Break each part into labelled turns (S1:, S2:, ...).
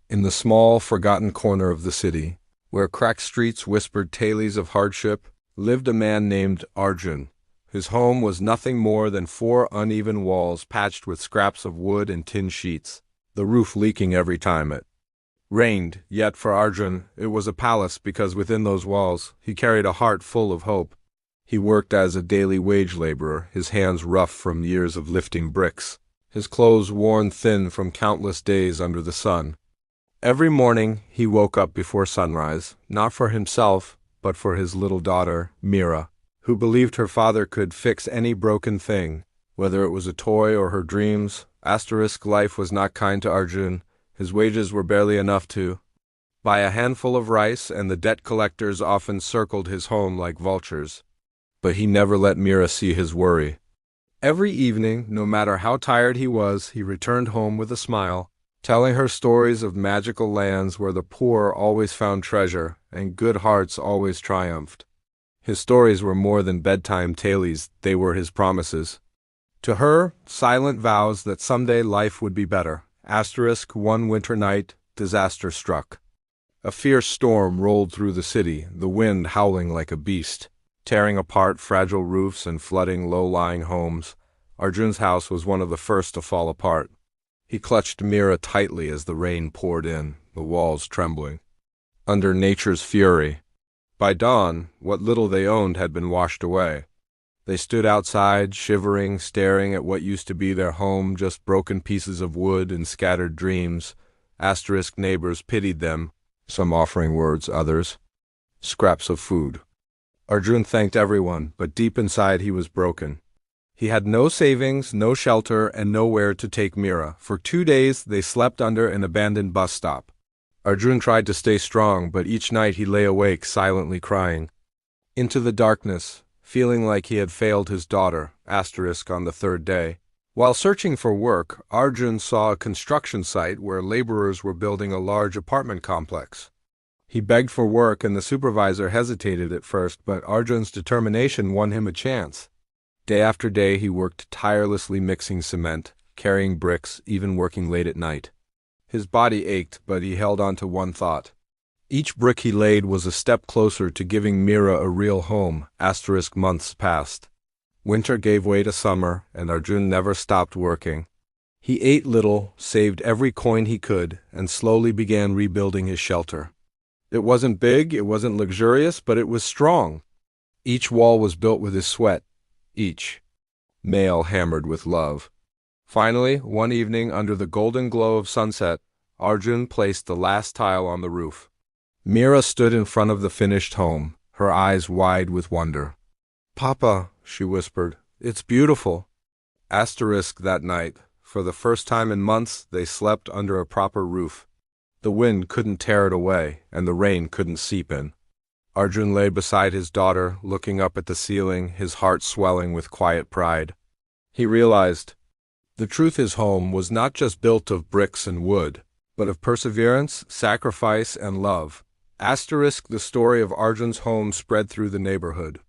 S1: In the small, forgotten corner of the city, where cracked streets whispered tales of hardship, lived a man named Arjun. His home was nothing more than four uneven walls patched with scraps of wood and tin sheets, the roof leaking every time it rained. Yet for Arjun, it was a palace because within those walls he carried a heart full of hope. He worked as a daily wage laborer, his hands rough from years of lifting bricks, his clothes worn thin from countless days under the sun. Every morning he woke up before sunrise, not for himself, but for his little daughter, Mira, who believed her father could fix any broken thing, whether it was a toy or her dreams. Life was not kind to Arjun. His wages were barely enough to buy a handful of rice, and the debt collectors often circled his home like vultures. But he never let Mira see his worry. Every evening, no matter how tired he was, he returned home with a smile, telling her stories of magical lands where the poor always found treasure and good hearts always triumphed. His stories were more than bedtime tales, they were his promises. To her, silent vows that someday life would be better. One winter night, disaster struck. A fierce storm rolled through the city, the wind howling like a beast, tearing apart fragile roofs and flooding low-lying homes. Arjun's house was one of the first to fall apart. He clutched Mira tightly as the rain poured in, the walls trembling under nature's fury. By dawn, what little they owned had been washed away. They stood outside, shivering, staring at what used to be their home, just broken pieces of wood and scattered dreams. Neighbors pitied them, some offering words, others scraps of food. Arjun thanked everyone, but deep inside he was broken. He had no savings, no shelter, and nowhere to take Mira. For 2 days they slept under an abandoned bus stop. Arjun tried to stay strong, but each night he lay awake, silently crying into the darkness, feeling like he had failed his daughter. On the third day, while searching for work, Arjun saw a construction site where laborers were building a large apartment complex. He begged for work, and the supervisor hesitated at first, but Arjun's determination won him a chance. Day after day he worked tirelessly, mixing cement, carrying bricks, even working late at night. His body ached, but he held on to one thought. Each brick he laid was a step closer to giving Mira a real home. Months passed. Winter gave way to summer, and Arjun never stopped working. He ate little, saved every coin he could, and slowly began rebuilding his shelter. It wasn't big, it wasn't luxurious, but it was strong. Each wall was built with his sweat, each nail hammered with love. Finally, one evening, under the golden glow of sunset, Arjun placed the last tile on the roof. Mira stood in front of the finished home, her eyes wide with wonder. "Papa," she whispered, "it's beautiful." That night, for the first time in months, they slept under a proper roof. The wind couldn't tear it away, and the rain couldn't seep in. Arjun lay beside his daughter, looking up at the ceiling, his heart swelling with quiet pride. He realized the truth: his home was not just built of bricks and wood, but of perseverance, sacrifice, and love. The story of Arjun's home spread through the neighborhood.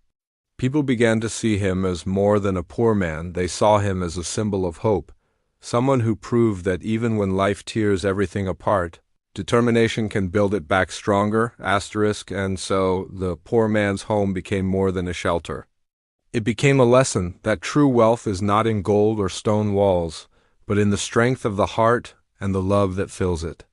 S1: People began to see him as more than a poor man. They saw him as a symbol of hope, someone who proved that even when life tears everything apart, determination can build it back stronger. And so the poor man's home became more than a shelter. It became a lesson that true wealth is not in gold or stone walls, but in the strength of the heart and the love that fills it.